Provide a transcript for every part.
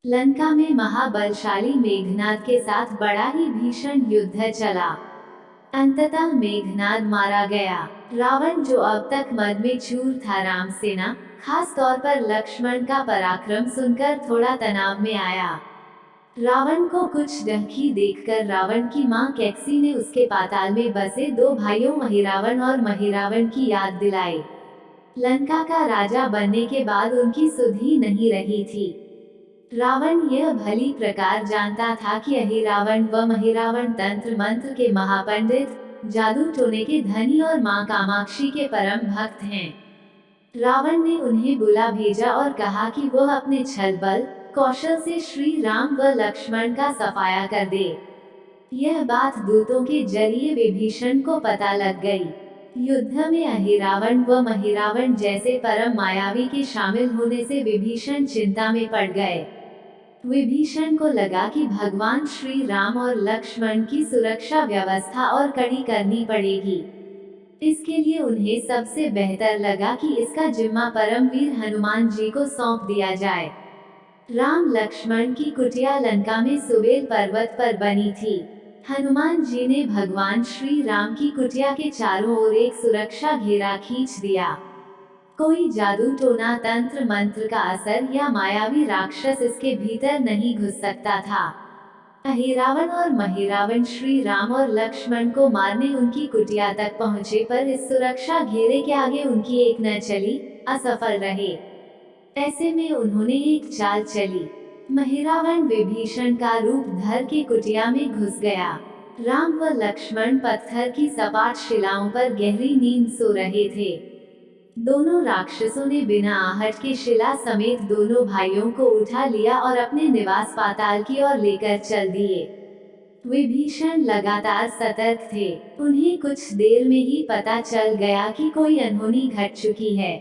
लंका में महाबलशाली मेघनाद के साथ बड़ा ही भीषण युद्ध चला। अंततः मेघनाद मारा गया। रावण, जो अब तक मद में चूर था, राम सेना, खास तौर पर लक्ष्मण का पराक्रम सुनकर थोड़ा तनाव में आया। रावण को कुछ ढकी देखकर रावण की मां कैकसी ने उसके पाताल में बसे दो भाइयों महिरावण और महिरावण की याद दिलाई। लंका का राजा बनने के बाद उनकी सुध ही नहीं रही थी। रावण यह भली प्रकार जानता था कि अहिरावण व महिरावण तंत्र मंत्र के महापंडित, जादू टोने के धनी और मां कामाक्षी के परम भक्त हैं। रावण ने उन्हें बुला भेजा और कहा कि वह अपने छल बल कौशल से श्री राम व लक्ष्मण का सफाया कर दे। यह बात दूतों के जरिए विभीषण को पता लग गई। युद्ध में अहिरावण व महिरावण जैसे परम मायावी के शामिल होने से विभीषण चिंता में पड़ गए। विभीषण को लगा कि भगवान श्री राम और लक्ष्मण की सुरक्षा व्यवस्था और कड़ी करनी पड़ेगी। इसके लिए उन्हें सबसे बेहतर लगा कि इसका जिम्मा परमवीर हनुमान जी को सौंप दिया जाए। राम लक्ष्मण की कुटिया लंका में सुबेल पर्वत पर बनी थी। हनुमान जी ने भगवान श्री राम की कुटिया के चारों ओर एक सुरक्षा घेरा खींच दिया। कोई जादू टोना, तंत्र मंत्र का असर या मायावी राक्षस इसके भीतर नहीं घुस सकता था। अहिरावण और महिरावण श्री राम और लक्ष्मण को मारने उनकी कुटिया तक पहुँचे, पर इस सुरक्षा घेरे के आगे उनकी एक न चली, असफल रहे। ऐसे में उन्होंने एक चाल चली। महिरावण विभीषण का रूप धर के कुटिया में घुस गया। राम व लक्ष्मण पत्थर की सपाट शिलाओं पर गहरी नींद सो रहे थे। दोनों राक्षसों ने बिना आहट के शिला समेत दोनों भाइयों को उठा लिया और अपने निवास पाताल की ओर लेकर चल दिए। विभीषण लगातार सतर्क थे। उन्हें कुछ देर में ही पता चल गया कि कोई अनहोनी घट चुकी है।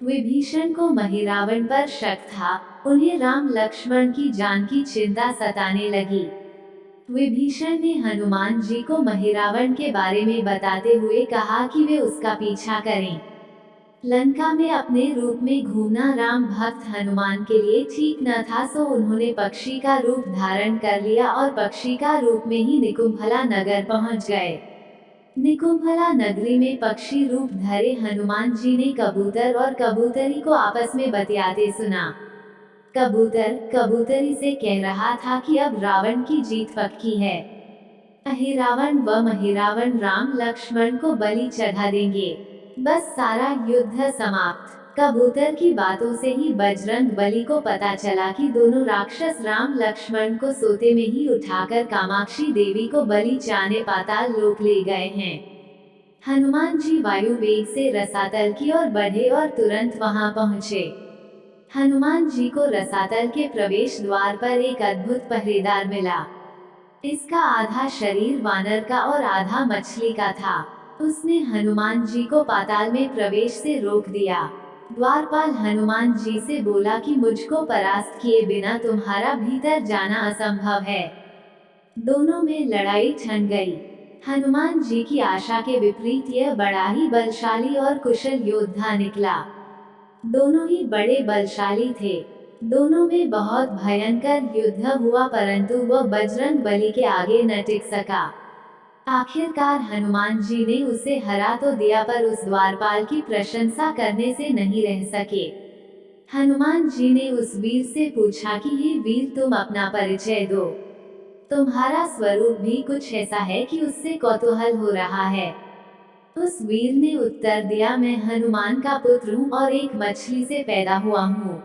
विभीषण को महिरावण पर शक था। उन्हें राम लक्ष्मण की जान की चिंता सताने लगी। विभीषण ने हनुमान जी को महिरावण के बारे में बताते हुए कहा कि वे उसका पीछा करें। लंका में अपने रूप में घूमना राम भक्त हनुमान के लिए ठीक न था, सो उन्होंने पक्षी का रूप धारण कर लिया और पक्षी का रूप में ही निकुंभला नगर पहुंच गए। निकुंभला नगरी में पक्षी रूप धरे हनुमान जी ने कबूतर और कबूतरी को आपस में बतियाते सुना। कबूतर कबूतरी से कह रहा था कि अब रावण की जीत पक्की है। अहिरावण व महिरावण राम लक्ष्मण को बलि चढ़ा देंगे। बस सारा युद्ध समाप्त। कबूतर की बातों से ही बजरंग बली को पता चला कि दोनों राक्षस राम लक्ष्मण को सोते में ही उठाकर कामाक्षी देवी को बलि चाहने पाताल लोक ले गए हैं। हनुमान जी वायु वेग से रसातल की ओर बढ़े और तुरंत वहां पहुंचे। हनुमान जी को रसातल के प्रवेश द्वार पर एक अद्भुत पहरेदार मिला। इसका आधा शरीर वानर का और आधा मछली का था। उसने हनुमान जी को पाताल में प्रवेश से रोक दिया। द्वारपाल हनुमान जी से बोला कि मुझको परास्त किए बिना तुम्हारा भीतर जाना असंभव है। दोनों में लड़ाई छिड़ गई। हनुमान जी की आशा के विपरीत यह बड़ा ही बलशाली और कुशल योद्धा निकला। दोनों ही बड़े बलशाली थे। दोनों में बहुत भयंकर युद्ध हुआ, परंतु वह बजरंग बली के आगे न टिक सका। आखिरकार हनुमान जी ने उसे हरा तो दिया, पर उस द्वारपाल की प्रशंसा करने से नहीं रह सके। हनुमान जी ने उस वीर से पूछा कि हे वीर, तुम अपना परिचय दो। तुम्हारा स्वरूप भी कुछ ऐसा है कि उससे कौतूहल हो रहा है। उस वीर ने उत्तर दिया, मैं हनुमान का पुत्र हूँ और एक मछली से पैदा हुआ हूँ।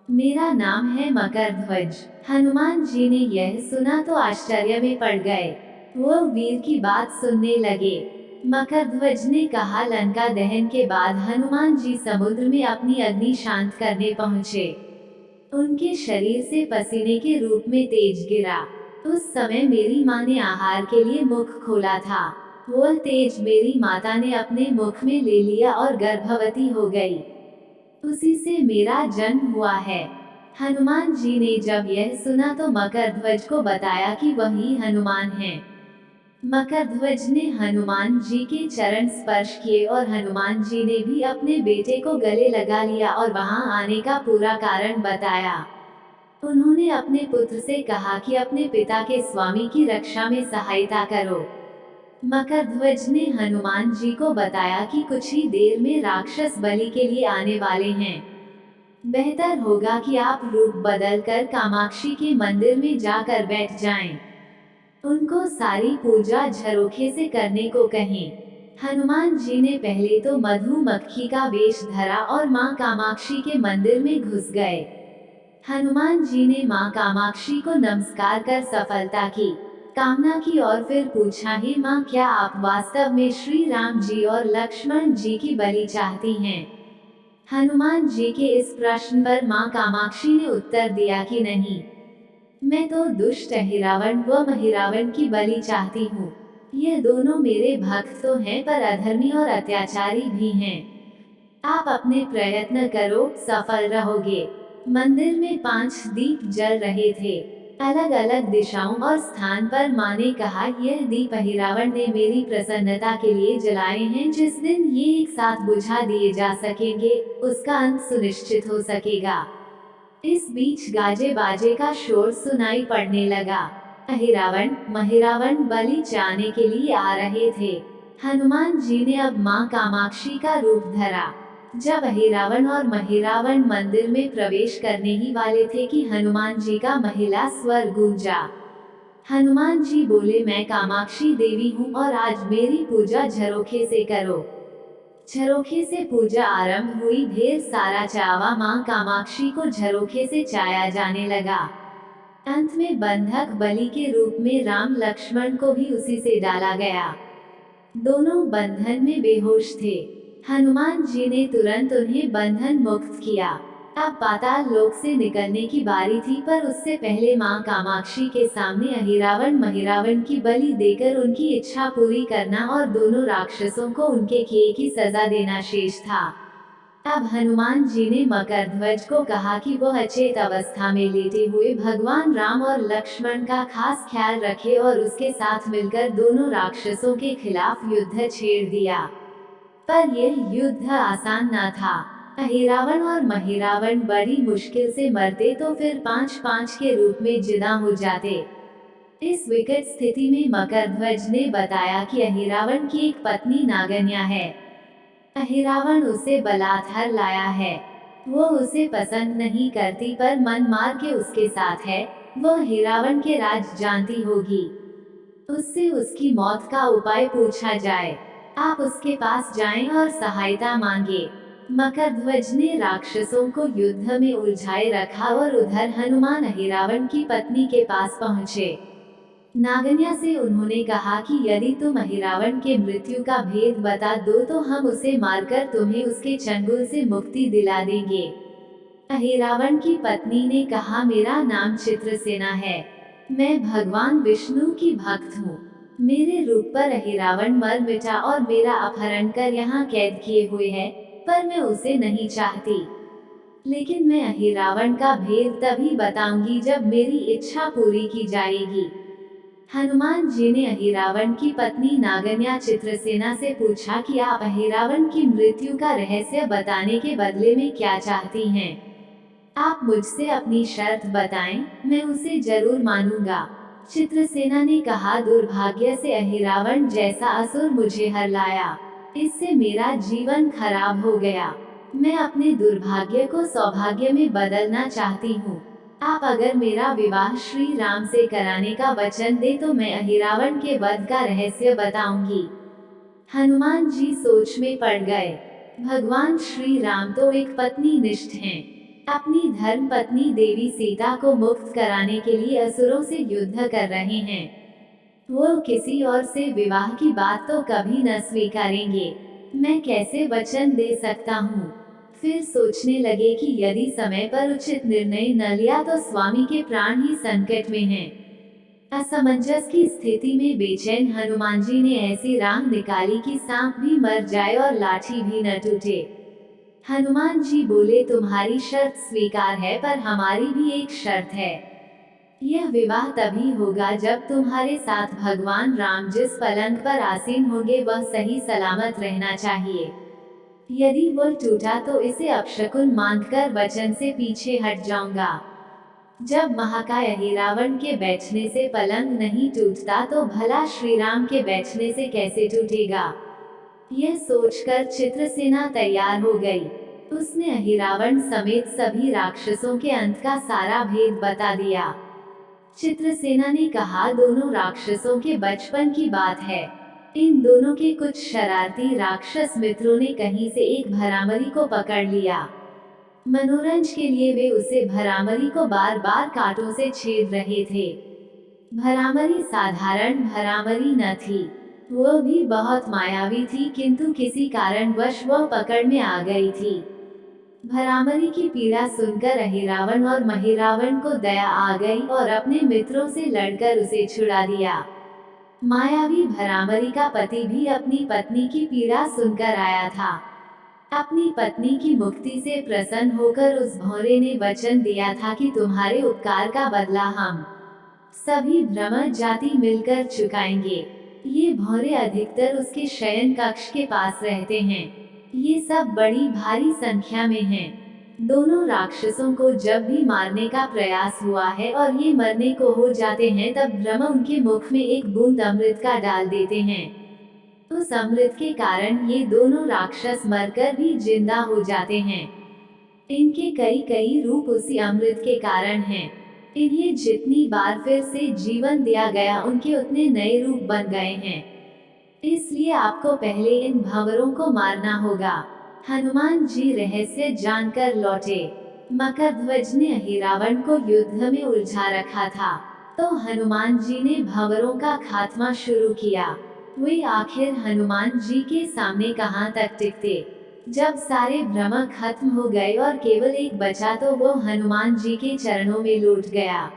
मेरा नाम है मकरध्वज। हनुमान जी ने यह सुना तो आश्चर्य में पड़ गए। वो वीर की बात सुनने लगे। मकरध्वज ने कहा, लंका दहन के बाद हनुमान जी समुद्र में अपनी अग्नि शांत करने पहुँचे। उनके शरीर से पसीने के रूप में तेज गिरा। उस समय मेरी माँ ने आहार के लिए मुख खोला था। वह तेज मेरी माता ने अपने मुख में ले लिया और गर्भवती हो गई। उसी से मेरा जन्म हुआ है। हनुमान जी ने जब यह सुना तो मकरध्वज को बताया कि वही हनुमान हैं। मकरध्वज ने हनुमान जी के चरण स्पर्श किए और हनुमान जी ने भी अपने बेटे को गले लगा लिया और वहां आने का पूरा कारण बताया। उन्होंने अपने पुत्र से कहा कि अपने पिता के स्वामी की रक्षा में सहायता करो। मकरध्वज ने हनुमान जी को बताया कि कुछ ही देर में राक्षस बलि के लिए आने वाले हैं। बेहतर होगा कि आप रूप बदलकर कामाक्षी के मंदिर में जाकर बैठ जाएं। उनको सारी पूजा झरोखे से करने को कहें। हनुमान जी ने पहले तो मधुमक्खी का वेश धरा और मां कामाक्षी के मंदिर में घुस गए। हनुमान जी ने मां कामाक्षी को नमस्कार कर सफलता की कामना की और फिर पूछा, हे मां, क्या आप वास्तव में श्री राम जी और लक्ष्मण जी की बलि चाहती हैं? हनुमान जी के इस प्रश्न पर मां कामाक्षी ने उत्तर दिया कि नहीं, मैं तो दुष्ट अहिरावण व महिरावण की बलि चाहती हूँ। ये दोनों मेरे भक्त तो हैं पर अधर्मी और अत्याचारी भी हैं। आप अपने प्रयत्न करो, सफल रहोगे। मंदिर में 5 दीप जल रहे थे। अलग अलग दिशाओं और स्थान पर माँ ने कहा, यह दीप अहिरावण ने मेरी प्रसन्नता के लिए जलाए हैं। जिस दिन ये एक साथ बुझा दिए जा सकेंगे, उसका अंत सुनिश्चित हो सकेगा। इस बीच गाजे बाजे का शोर सुनाई पड़ने लगा। अहिरावण महिरावण बलि चाहने के लिए आ रहे थे। हनुमान जी ने अब मां कामाक्षी का रूप धरा। जब अहिरावण और महिरावण मंदिर में प्रवेश करने ही वाले थे कि हनुमान जी का महिला स्वर गूंजा। हनुमान जी बोले, मैं कामाक्षी देवी हूँ और आज मेरी पूजा झरोखे से करो। झरोखे से पूजा आरंभ हुई। ढेर सारा चावा मां कामाक्षी को झरोखे से चाया जाने लगा। अंत में बंधक बलि के रूप में राम लक्ष्मण को भी उसी से डाला गया। दोनों बंधन में बेहोश थे। हनुमान जी ने तुरंत उन्हें बंधन मुक्त किया। अब पाताल लोक से निकलने की बारी थी, पर उससे पहले मां कामाक्षी के सामने अहिरावण महिरावण की बलि देकर उनकी इच्छा पूरी करना और दोनों राक्षसों को उनके किए की सजा देना शेष था। अब हनुमान जी ने मकरध्वज को कहा कि वह अचेत अवस्था में लेटे हुए भगवान राम और लक्ष्मण का खास ख्याल रखे और उसके साथ मिलकर दोनों राक्षसों के खिलाफ युद्ध छेड़ दिया। पर यह युद्ध आसान न था। अहिरावण और महिरावण बड़ी मुश्किल से मरते तो फिर 5-5 के रूप में जिंदा हो जाते। इस विकट स्थिति में मकरध्वज ने बताया कि अहिरावण की एक पत्नी नागन्या है। अहिरावण उसे बलात्कार लाया है। वो उसे पसंद नहीं करती पर मन मार के उसके साथ है। वो अहिरावण के राज जानती होगी। उससे उसकी मौत का उपाय पूछा जाए। आप उसके पास जाएं और सहायता मांगे। मकरध्वज ने राक्षसों को युद्ध में उलझाए रखा और उधर हनुमान अहिरावण की पत्नी के पास पहुँचे। नागन्या से उन्होंने कहा कि यदि तुम अहिरावण के मृत्यु का भेद बता दो तो हम उसे मारकर तुम्हें उसके चंगुल से मुक्ति दिला देंगे। अहिरावण की पत्नी ने कहा, मेरा नाम चित्रसेना है। मैं भगवान विष्णु की भक्त हूँ। मेरे रूप पर अहिरावण मर मिटा और मेरा अपहरण कर यहाँ कैद किए हुए है, पर मैं उसे नहीं चाहती। लेकिन मैं अहिरावण का भेद तभी बताऊंगी जब मेरी इच्छा पूरी की जाएगी। हनुमान जी ने अहिरावण की पत्नी नागन्या चित्रसेना से पूछा कि आप अहिरावण की मृत्यु का रहस्य बताने के बदले में क्या चाहती हैं? आप मुझसे अपनी शर्त बताएं, मैं उसे जरूर मानूंगा। चित्रसेना ने कहा, दुर्भाग्य से अहिरावण जैसा असुर मुझे हर लाया। इससे मेरा जीवन खराब हो गया। मैं अपने दुर्भाग्य को सौभाग्य में बदलना चाहती हूँ। आप अगर मेरा विवाह श्री राम से कराने का वचन दे तो मैं अहिरावण के वध का रहस्य बताऊंगी। हनुमान जी सोच में पड़ गए। भगवान श्री राम तो एक पत्नी निष्ठ हैं। अपनी धर्म पत्नी देवी सीता को मुक्त कराने के लिए असुरों से युद्ध कर रहे हैं। वो किसी और से विवाह की बात तो कभी न स्वीकारेंगे। मैं कैसे वचन दे सकता हूँ? फिर सोचने लगे कि यदि समय पर उचित निर्णय न लिया तो स्वामी के प्राण ही संकट में हैं। असमंजस की स्थिति में बेचैन हनुमान जी ने ऐसी राह निकाली कि सांप भी मर जाए और लाठी भी न टूटे। हनुमान जी बोले, तुम्हारी शर्त स्वीकार है, पर हमारी भी एक शर्त है। यह विवाह तभी होगा जब तुम्हारे साथ भगवान राम जिस पलंग पर आसीन होंगे वह सही सलामत रहना चाहिए। यदि वह टूटा तो इसे अपशकुन मानकर वचन से पीछे हट जाऊंगा। जब महाकाय अहिरावण के बैठने से पलंग नहीं टूटता तो भला श्री राम के बैठने से कैसे टूटेगा। यह सोचकर चित्रसेना तैयार हो गई। उसने अहिरावण समेत सभी राक्षसों के अंत का सारा भेद बता दिया। चित्रसेना ने कहा, दोनों राक्षसों के बचपन की बात है। इन दोनों के कुछ शरारती राक्षस मित्रों ने कहीं से एक भरामरी को पकड़ लिया। मनोरंजन के लिए वे उसे भरामरी को बार बार कांटों से छेद रहे थे। भरामरी साधारण भरामरी न थी, वो भी बहुत मायावी थी, किंतु किसी कारणवश वह पकड़ में आ गई थी। भरामरी की पीड़ा सुनकर अहिरावण और महिरावण को दया आ गई और अपने मित्रों से लड़कर उसे छुड़ा दिया। मायावी भरामरी का पति भी अपनी पत्नी की पीड़ा सुनकर आया था। अपनी पत्नी की मुक्ति से प्रसन्न होकर उस भौरे ने वचन दिया था कि तुम्हारे उपकार का बदला हम सभी ब्रह्म जाति मिलकर चुकाएंगे। ये भौरे अधिकतर उसके शयन कक्ष के पास रहते हैं। ये सब बड़ी भारी संख्या में हैं। दोनों राक्षसों को जब भी मारने का प्रयास हुआ है और ये मरने को हो जाते हैं, तब ब्रह्म उनके मुख में एक बूंद अमृत का डाल देते हैं। उस अमृत के कारण ये दोनों राक्षस मरकर भी जिंदा हो जाते हैं। इनके कई कई रूप उसी अमृत के कारण हैं। इन्हें जितनी बार फिर से जीवन दिया गया, उनके उतने नए रूप बन गए हैं। इसलिए आपको पहले इन भंवरों को मारना होगा। हनुमान जी रहस्य जानकर लौटे। मकरध्वज ने अहिरावण को युद्ध में उलझा रखा था, तो हनुमान जी ने भंवरों का खात्मा शुरू किया। वे आखिर हनुमान जी के सामने कहां तक टिकते। जब सारे भ्रम खत्म हो गए और केवल एक बचा, तो वो हनुमान जी के चरणों में लौट गया।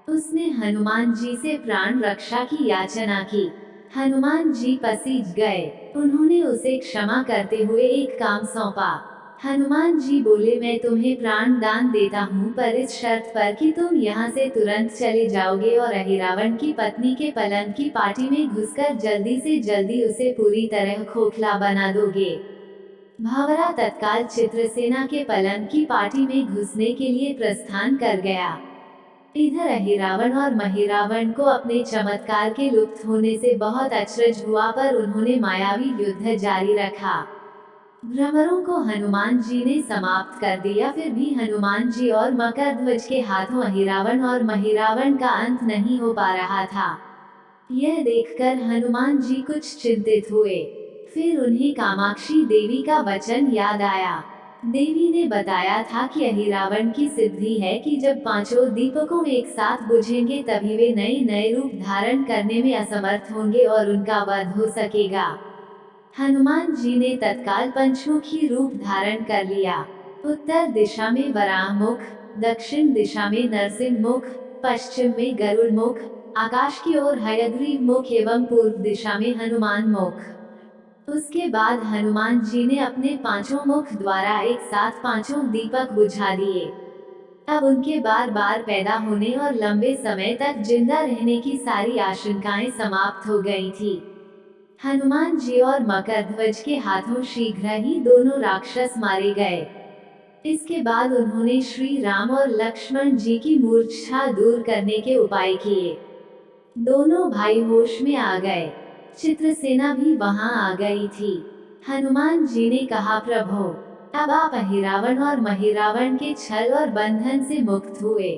उसने हनुमान जी से प्राण रक्षा की याचना की। हनुमान जी पसीज गए। उन्होंने उसे क्षमा करते हुए एक काम सौंपा। हनुमान जी बोले, मैं तुम्हें प्राण दान देता हूँ, पर इस शर्त पर कि तुम यहाँ से तुरंत चले जाओगे और अहिरावण की पत्नी के पलंग की पार्टी में घुसकर जल्दी से जल्दी उसे पूरी तरह खोखला बना दोगे। भावरा तत्काल चित्रसेना के पलंग की पार्टी में घुसने के लिए प्रस्थान कर गया। इधर अहिरावण और महिरावण को अपने चमत्कार के लुप्त होने से बहुत अचरज हुआ, पर उन्होंने मायावी युद्ध जारी रखा। भ्रमरों को हनुमान जी ने समाप्त कर दिया, फिर भी हनुमान जी और मकरध्वज के हाथों अहिरावण और महिरावण का अंत नहीं हो पा रहा था। यह देखकर हनुमान जी कुछ चिंतित हुए। फिर उन्हें कामाक्षी देवी का वचन याद आया। देवी ने बताया था कि अहिरावण की सिद्धि है कि जब पांचों दीपकों एक साथ बुझेंगे, तभी वे नए नए रूप धारण करने में असमर्थ होंगे और उनका वध हो सकेगा। हनुमान जी ने तत्काल पंचमुखी रूप धारण कर लिया। उत्तर दिशा में वराह मुख, दक्षिण दिशा में नरसिंह मुख, पश्चिम में गरुड़ मुख, आकाश की ओर हयग्रीव मुख एवं पूर्व दिशा में हनुमान मुख। उसके बाद हनुमान जी ने अपने पांचों मुख द्वारा एक साथ पांचों दीपक बुझा दिए। अब उनके बार बार पैदा होने और लंबे समय तक जिंदा रहने की सारी आशंकाएं समाप्त हो गई थी। हनुमान जी और मकरध्वज के हाथों शीघ्र ही दोनों राक्षस मारे गए। इसके बाद उन्होंने श्री राम और लक्ष्मण जी की मूर्छा दूर करने के उपाय किए। दोनों भाई होश में आ गए। चित्रसेना भी वहां आ गई थी। हनुमान जी ने कहा, प्रभु, अब आप अहिरावण और महिरावण के छल और बंधन से मुक्त हुए।